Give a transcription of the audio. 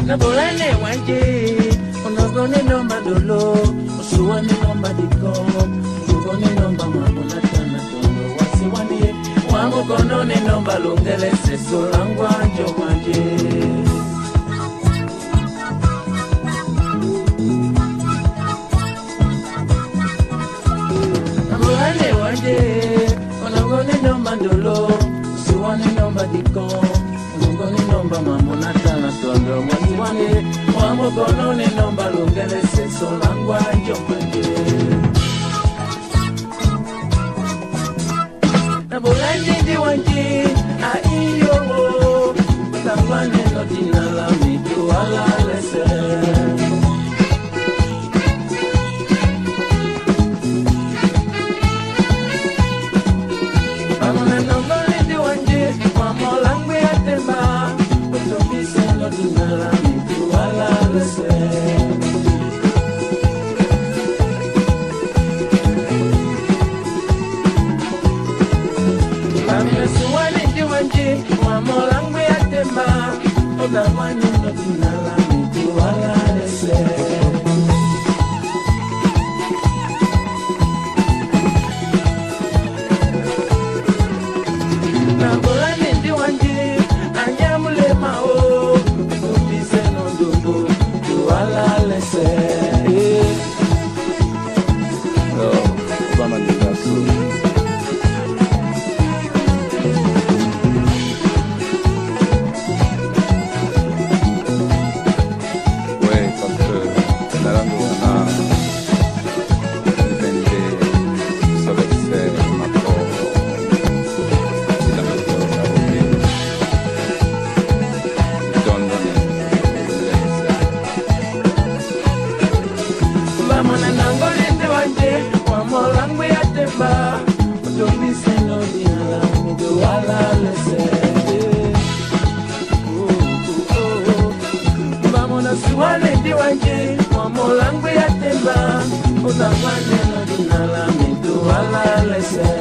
Nabolane wanje, onogone nomba dolo, osuwane nomba dikom, onogone nomba mamuna tana tondo, wasiwane, wamukonone nomba lungele seso langwanjo wanje. Nabolane wanje, onogone nomba dolo, osuwane nomba dikom, onogone nomba mamuna tana tondo, wasiwane, wamukonone nomba lungele seso langwanjo wanje. Nabolane di wanje, aiyo, tangwane no dinala mitu ala lese. Amona nongole di wanje, mamolangwe atemba, utobise no dinala mitu ala lese. Suwane di wanje, mamolangwe atemba, utobise no dinala mitu ala lese. Nabolane di wanje, anyamule mao, utobise no dumbo, tu ala lese. Oh, vamos a llegar solo. Mamona nangole di wanje, mamolangwe atemba, utobise no dinala mitu ala lese. Mamona suwane di wanje, mamolangwe atemba, utobise no dinala mitu ala lese.